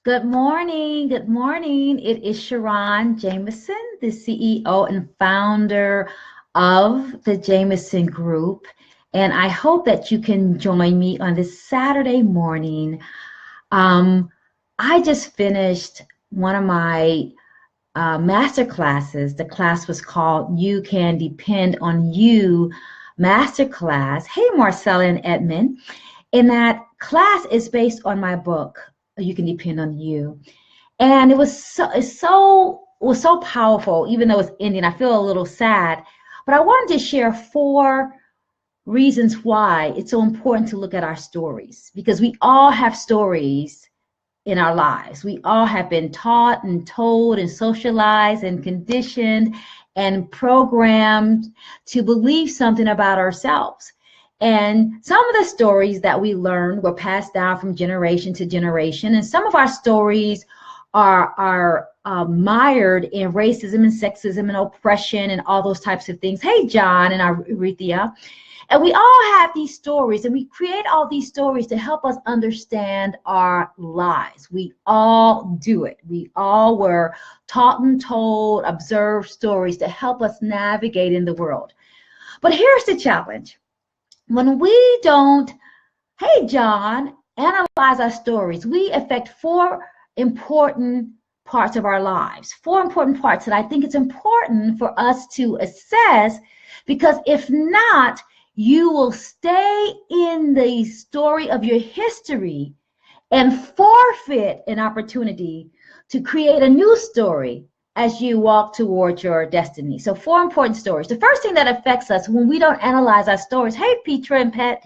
Good morning. Good morning. It is SharRon Jamison, the CEO and founder of the Jamison Group. And I hope that you can join me on this Saturday morning. Um, I just finished one of my master classes. The class was called You Can Depend on You Masterclass. Hey, Marcella and Edmund. And that class is based on my book, You Can Depend on You. And it was so powerful. Even though it's ending, I feel a little sad, but I wanted to share 4 reasons why it's so important to look at our stories, because we all have stories in our lives. We all have been taught and told and socialized and conditioned and programmed to believe something about ourselves. And some of the stories that we learned were passed down from generation to generation. And some of our stories are mired in racism and sexism and oppression and all those types of things. Hey, John and Arethea. And we all have these stories, and we create all these stories to help us understand our lives. We all do it. We all were taught and told, observed stories to help us navigate in the world. But here's the challenge. When we don't, hey, John, analyze our stories, we affect 4 important parts of our lives, 4 important parts that I think it's important for us to assess, because if not, you will stay in the story of your history and forfeit an opportunity to create a new story as you walk towards your destiny. So 4 important stories. The first thing that affects us when we don't analyze our stories, hey, Petra and Pet,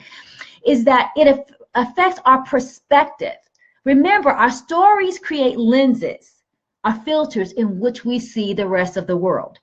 is that it affects our perspective. Remember, our stories create lenses, are filters in which we see the rest of the world.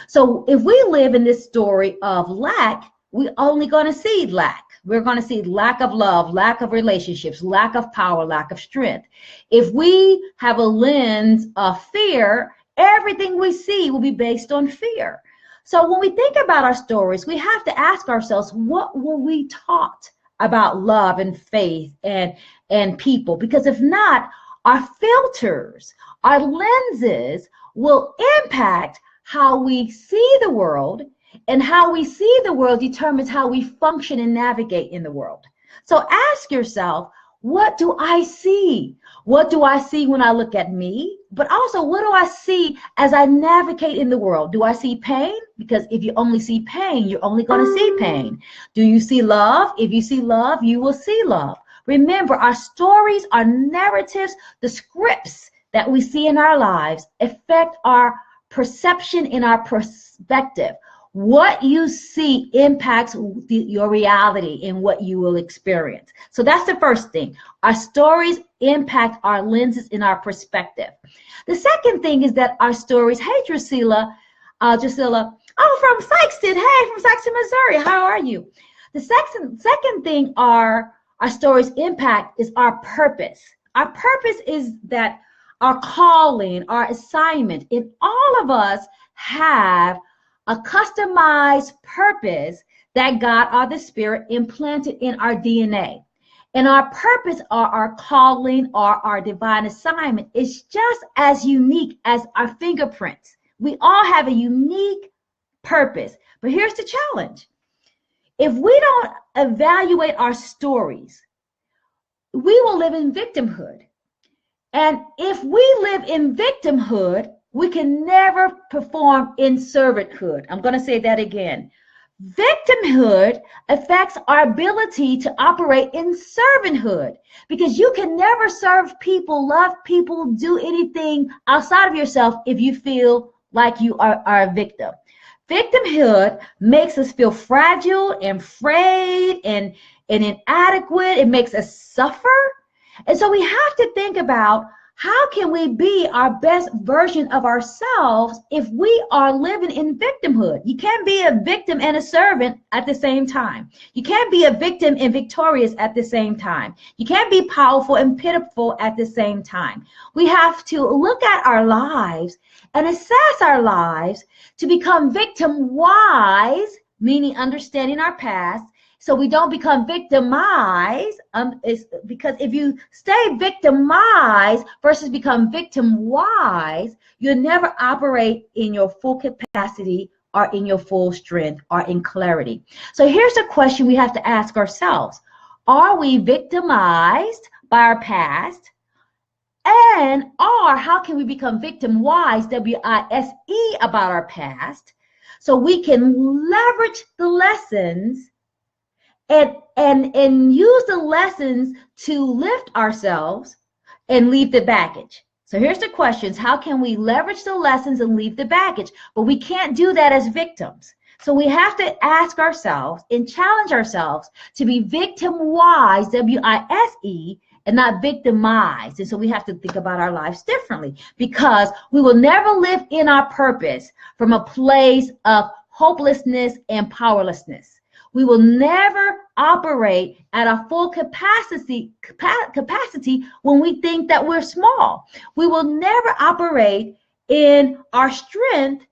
So if we live in this story of lack, we're only going to see lack. We're going to see lack of love, lack of relationships, lack of power, lack of strength. If we have a lens of fear, everything we see will be based on fear. So when we think about our stories, we have to ask ourselves, what were we taught about love and faith and people? Because if not, our filters, our lenses will impact how we see the world, and how we see the world determines how we function and navigate in the world. So ask yourself, what do I see? What do I see when I look at me? But also, what do I see as I navigate in the world? Do I see pain? Because if you only see pain, you're only going to see pain. Do you see love? If you see love, you will see love. Remember, our stories, our narratives, the scripts that we see in our lives affect our perception and our perspective. What you see impacts your reality and what you will experience. So that's the first thing. Our stories impact our lenses in our perspective. The second thing is that our stories, hey, Drusilla, from Sikeston, hey, from Sikeston, Missouri, how are you? The second thing our stories impact is our purpose. Our purpose is that our calling, our assignment, and all of us have a customized purpose that God or the Spirit implanted in our DNA. And our purpose or our calling or our divine assignment is just as unique as our fingerprints. We all have a unique purpose. But here's the challenge. If we don't evaluate our stories, we will live in victimhood. And if we live in victimhood, we can never perform in servanthood. I'm going to say that again. Victimhood affects our ability to operate in servanthood, because you can never serve people, love people, do anything outside of yourself if you feel like you are a victim. Victimhood makes us feel fragile and afraid and inadequate. It makes us suffer. And so we have to think about, how can we be our best version of ourselves if we are living in victimhood? You can't be a victim and a servant at the same time. You can't be a victim and victorious at the same time. You can't be powerful and pitiful at the same time. We have to look at our lives and assess our lives to become victim wise, meaning understanding our past, so we don't become victimized. It's because if you stay victimized versus become victim wise, you'll never operate in your full capacity or in your full strength or in clarity. So here's a question we have to ask ourselves. Are we victimized by our past? And or how can we become victim wise, W-I-S-E, about our past, so we can leverage the lessons and use the lessons to lift ourselves and leave the baggage. So here's the questions. How can we leverage the lessons and leave the baggage? But we can't do that as victims. So we have to ask ourselves and challenge ourselves to be victim wise, W-I-S-E, and not victimized. And so we have to think about our lives differently, because we will never live in our purpose from a place of hopelessness and powerlessness. We will never operate at a full capacity when we think that we're small. We will never operate in our strength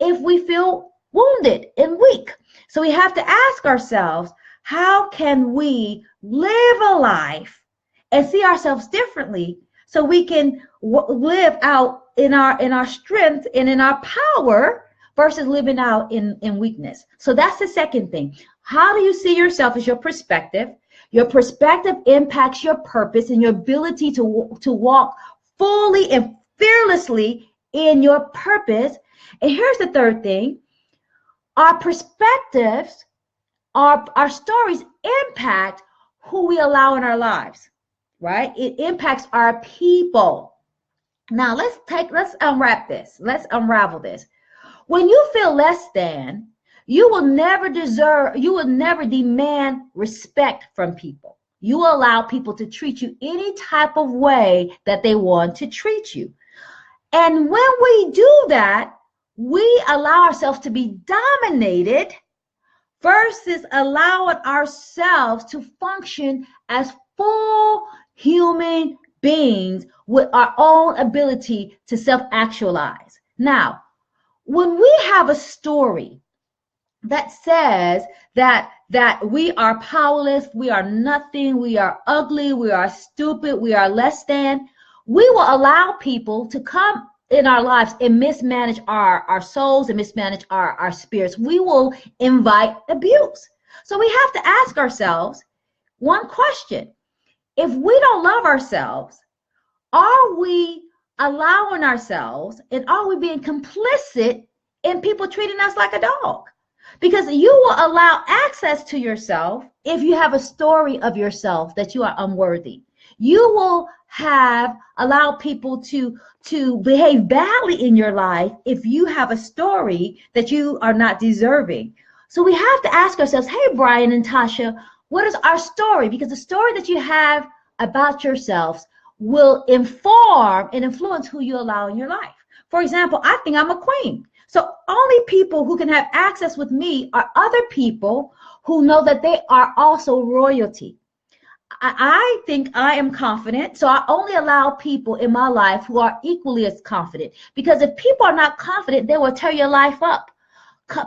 if we feel wounded and weak. So we have to ask ourselves, how can we live a life and see ourselves differently so we can live out in our strength and in our power versus living out in weakness? So that's the second thing. How do you see yourself as your perspective? Your perspective impacts your purpose and your ability to walk fully and fearlessly in your purpose. And here's the third thing. Our perspectives, our stories impact who we allow in our lives, right? It impacts our people. Now let's unwrap this. Let's unravel this. When you feel less than, you will never demand respect from people. You will allow people to treat you any type of way that they want to treat you. And when we do that, we allow ourselves to be dominated versus allowing ourselves to function as full human beings with our own ability to self-actualize. Now, when we have a story that says that we are powerless, we are nothing, we are ugly, we are stupid, we are less than, we will allow people to come in our lives and mismanage our souls and mismanage our spirits. We will invite abuse. So we have to ask ourselves one question. If we don't love ourselves, are we allowing ourselves and are we being complicit in people treating us like a dog? Because you will allow access to yourself if you have a story of yourself that you are unworthy. You will allow people to behave badly in your life if you have a story that you are not deserving. So we have to ask ourselves, hey, Brian and Tasha, what is our story? Because the story that you have about yourselves will inform and influence who you allow in your life. For example, I think I'm a queen. So only people who can have access with me are other people who know that they are also royalty. I think I am confident, so I only allow people in my life who are equally as confident. Because if people are not confident, they will tear your life up.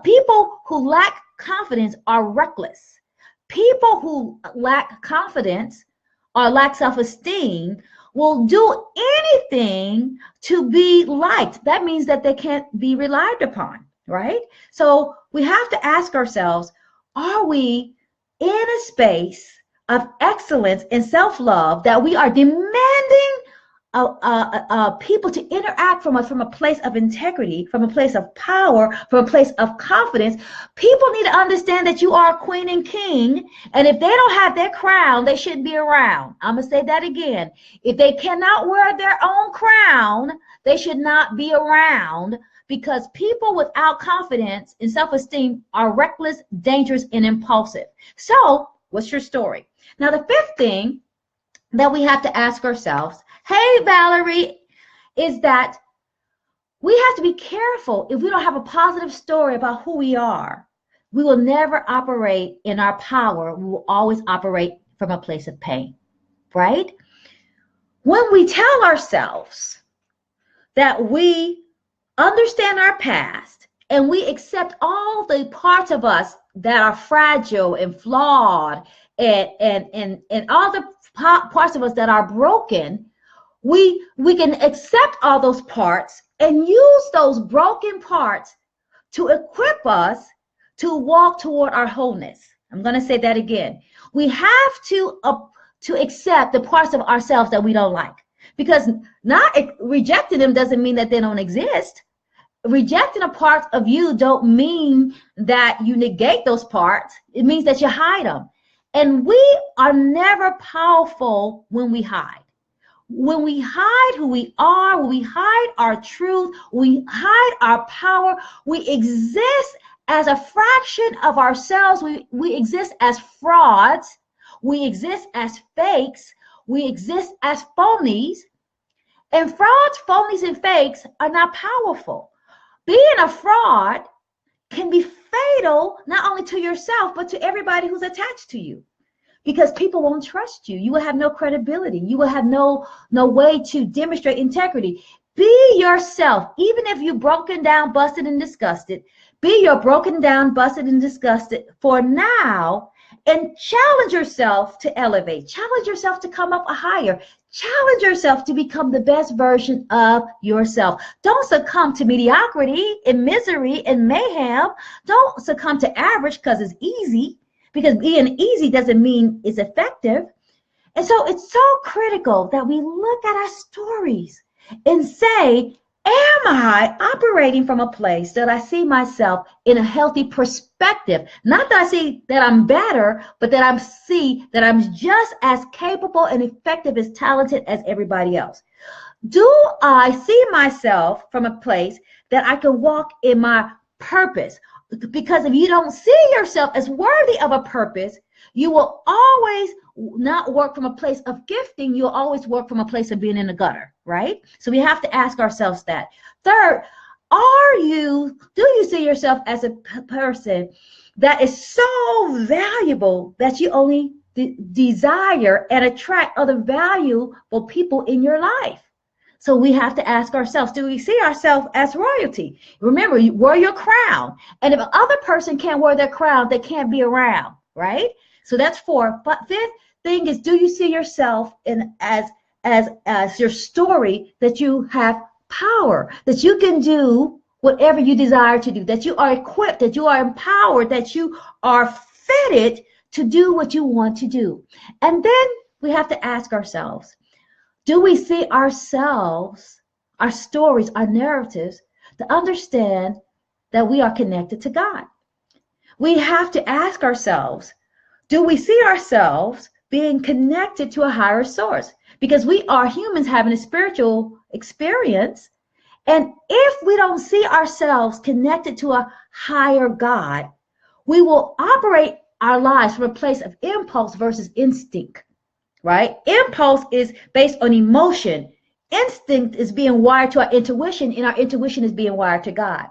People who lack confidence are reckless. People who lack confidence or lack self-esteem will do anything to be liked. That means that they can't be relied upon, right? So we have to ask ourselves, are we in a space of excellence and self-love that we are demanding people to interact from a place of integrity, from a place of power, from a place of confidence? People need to understand that you are a queen and king, and if they don't have their crown, they shouldn't be around. I'm going to say that again. If they cannot wear their own crown, they should not be around, because people without confidence and self-esteem are reckless, dangerous, and impulsive. So, what's your story? Now, the fifth thing that we have to ask ourselves, hey, Valerie, is that we have to be careful. If we don't have a positive story about who we are, we will never operate in our power. We will always operate from a place of pain, right? When we tell ourselves that we understand our past and we accept all the parts of us that are fragile and flawed, and all the parts of us that are broken, we can accept all those parts and use those broken parts to equip us to walk toward our wholeness. I'm going to say that again. We have to accept the parts of ourselves that we don't like, because not rejecting them doesn't mean that they don't exist. Rejecting a part of you don't mean that you negate those parts. It means that you hide them. And we are never powerful when we hide. When we hide who we are, when we hide our truth, we hide our power, we exist as a fraction of ourselves. We exist as frauds. We exist as fakes. We exist as phonies. And frauds, phonies, and fakes are not powerful. Being a fraud can be fatal not only to yourself, but to everybody who's attached to you. Because people won't trust you. You will have no credibility. You will have no way to demonstrate integrity. Be yourself. Even if you're broken down, busted, and disgusted, be your broken down, busted, and disgusted for now, and challenge yourself to elevate. Challenge yourself to come up higher. Challenge yourself to become the best version of yourself. Don't succumb to mediocrity and misery and mayhem. Don't succumb to average because it's easy. Because being easy doesn't mean it's effective. And so it's so critical that we look at our stories and say, am I operating from a place that I see myself in a healthy perspective? Not that I see that I'm better, but that I see that I'm just as capable and effective, as talented as everybody else. Do I see myself from a place that I can walk in my purpose? Because if you don't see yourself as worthy of a purpose, you will always not work from a place of gifting. You'll always work from a place of being in the gutter, right? So we have to ask ourselves that. Third, do you see yourself as a person that is so valuable that you only desire and attract other valuable people in your life? So we have to ask ourselves, do we see ourselves as royalty? Remember, you wear your crown. And if another person can't wear their crown, they can't be around, right? So that's 4. But 5th thing is, do you see yourself as your story, that you have power, that you can do whatever you desire to do, that you are equipped, that you are empowered, that you are fitted to do what you want to do? And then we have to ask ourselves, do we see ourselves, our stories, our narratives, to understand that we are connected to God? We have to ask ourselves, do we see ourselves being connected to a higher source? Because we are humans having a spiritual experience. And if we don't see ourselves connected to a higher God, we will operate our lives from a place of impulse versus instinct. Right? Impulse is based on emotion. Instinct is being wired to our intuition, and our intuition is being wired to God.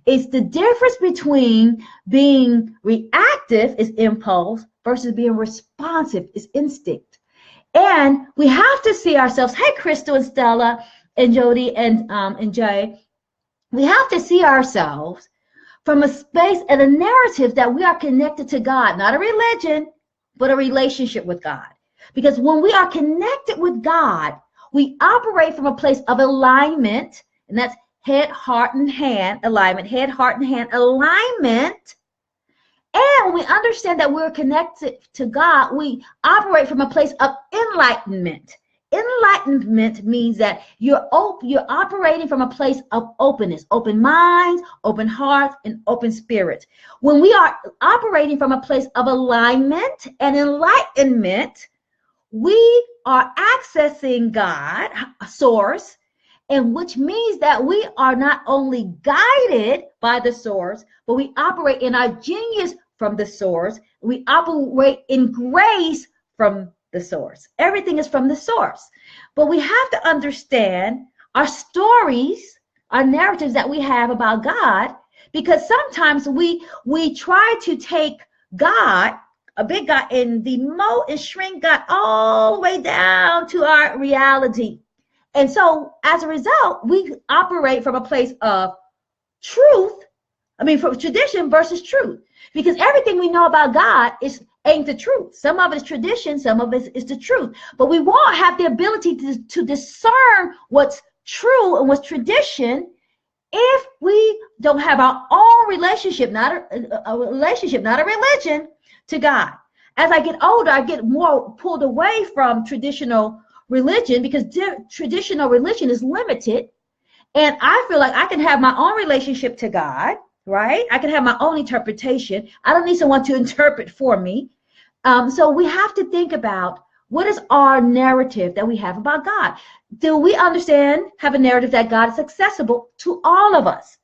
It's the difference between being reactive is impulse versus being responsive is instinct. And we have to see ourselves, hey, Crystal and Stella and Jody and Jay, we have to see ourselves from a space and a narrative that we are connected to God, not a religion, but a relationship with God. Because when we are connected with God, we operate from a place of alignment, and that's head, heart, and hand alignment, head, heart, and hand alignment. And when we understand that we're connected to God, we operate from a place of enlightenment. Enlightenment means that you're operating from a place of openness, open minds, open hearts, and open spirits. When we are operating from a place of alignment and enlightenment, we are accessing God, a source, and which means that we are not only guided by the source, but we operate in our genius from the source. We operate in grace from the source. Everything is from the source. But we have to understand our stories, our narratives that we have about God, because sometimes we try to take God, a big God, and demote and shrink God all the way down to our reality. And so as a result, we operate from a place of truth I mean, for tradition versus truth, because everything we know about God ain't the truth. Some of it is tradition, some of it is the truth. But we won't have the ability to discern what's true and what's tradition if we don't have our own relationship, not a relationship, not a religion, to God. As I get older, I get more pulled away from traditional religion, because traditional religion is limited. And I feel like I can have my own relationship to God, right? I can have my own interpretation. I don't need someone to interpret for me. So we have to think about, what is our narrative that we have about God? Do we have a narrative that God is accessible to all of us?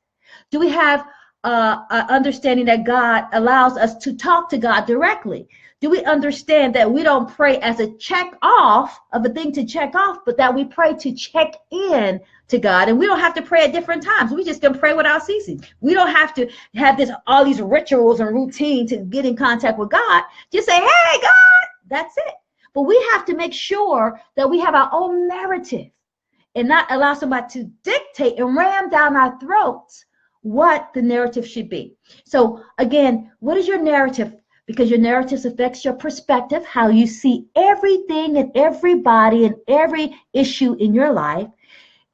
Do we have an understanding that God allows us to talk to God directly? Do we understand that we don't pray as a check off of a thing to check off, but that we pray to check in to God? And we don't have to pray at different times. We just can pray without ceasing. We don't have to have all these rituals and routine to get in contact with God. Just say, hey, God, that's it. But we have to make sure that we have our own narrative and not allow somebody to dictate and ram down our throats what the narrative should be. So again, what is your narrative? Because your narrative affects your perspective, how you see everything and everybody and every issue in your life.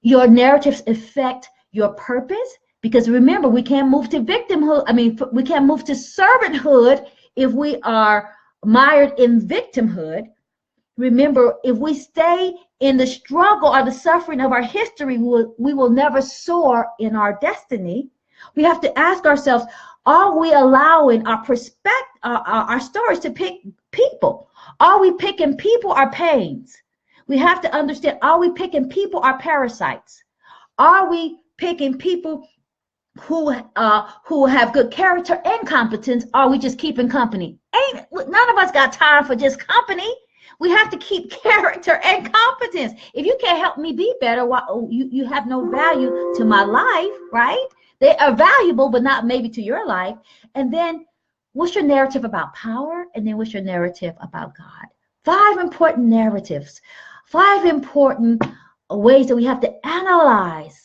Your narratives affect your purpose, because remember, we can't move to victimhood. I mean, we can't move to servanthood if we are mired in victimhood. Remember, if we stay in the struggle or the suffering of our history, we will never soar in our destiny. We have to ask ourselves, are we allowing our our stories to pick people? Are we picking people our pains? We have to understand, are we picking people our parasites? Are we picking people who have good character and competence? Are we just keeping company? None of us got time for just company. We have to keep character and competence. If you can't help me be better, you have no value to my life, right? They are valuable, but not maybe to your life. And then what's your narrative about power? And then what's your narrative about God? 5 important narratives, 5 important ways that we have to analyze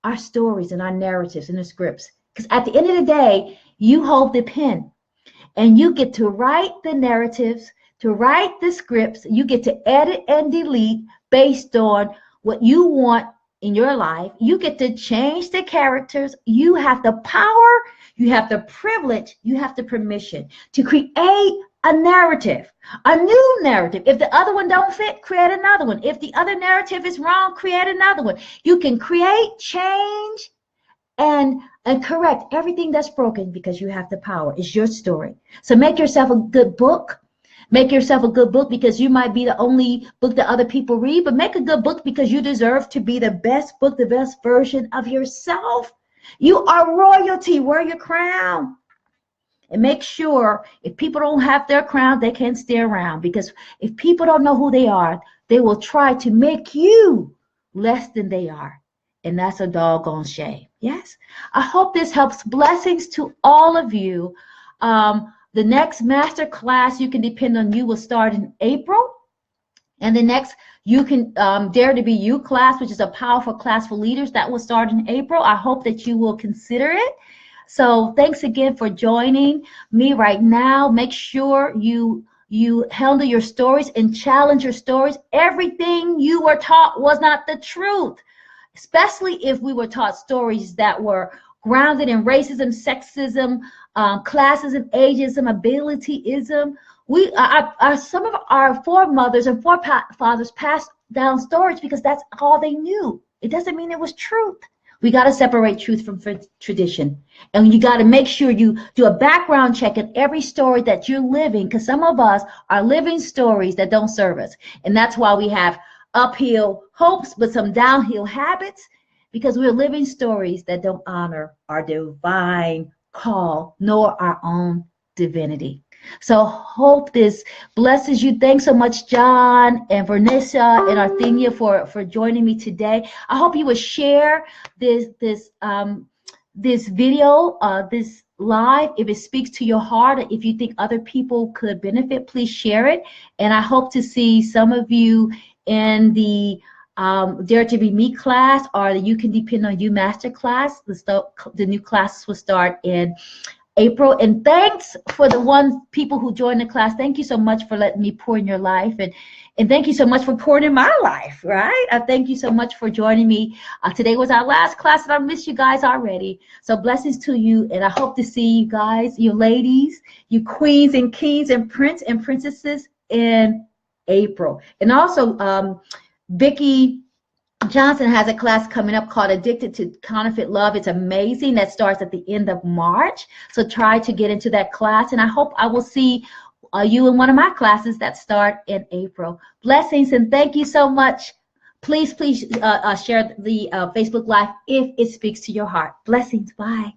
our stories and our narratives and the scripts. Because at the end of the day, you hold the pen and you get to write the narratives, to write the scripts. You get to edit and delete based on what you want in your life. You get to change the characters. You have the power, you have the privilege, you have the permission to create a narrative, a new narrative. If the other one don't fit, create another one. If the other narrative is wrong, create another one. You can create, change, and correct everything that's broken, because you have the power. It's your story. So make yourself a good book. Make yourself a good book, because you might be the only book that other people read, but make a good book because you deserve to be the best book, the best version of yourself. You are royalty. Wear your crown. And make sure, if people don't have their crown, they can't stay around, because if people don't know who they are, they will try to make you less than they are. And that's a doggone shame. Yes. I hope this helps. Blessings to all of you. The next master class, You Can Depend on You, will start in April. And the next You Can Dare to Be You class, which is a powerful class for leaders, that will start in April. I hope that you will consider it. So thanks again for joining me right now. Make sure you handle your stories and challenge your stories. Everything you were taught was not the truth, especially if we were taught stories that were grounded in racism, sexism, classism, ageism, abilityism. Some of our foremothers and forefathers passed down stories because that's all they knew. It doesn't mean it was truth. We got to separate truth from tradition. And you got to make sure you do a background check in every story that you're living, because some of us are living stories that don't serve us. And that's why we have uphill hopes, but some downhill habits, because we're living stories that don't honor our divine call, nor our own divinity. So hope this blesses you. Thanks so much, John and Vanessa and Arthenia, for joining me today. I hope you will share this video, this live, if it speaks to your heart. If you think other people could benefit, please share it. And I hope to see some of you in the Dare to Be Me class or the You Can Depend on You master class. The new classes will start in April. And thanks for the people who joined the class. Thank you so much for letting me pour in your life, and thank you so much for pouring in my life, right? Thank you so much for joining me. Today was our last class, and I miss you guys already. So blessings to you, and I hope to see you guys, you ladies, you queens and kings and prince and princesses in April. And also, Vicki Johnson has a class coming up called Addicted to Counterfeit Love. It's amazing. That starts at the end of March. So try to get into that class. And I hope I will see you in one of my classes that start in April. Blessings and thank you so much. Please share the Facebook Live if it speaks to your heart. Blessings. Bye.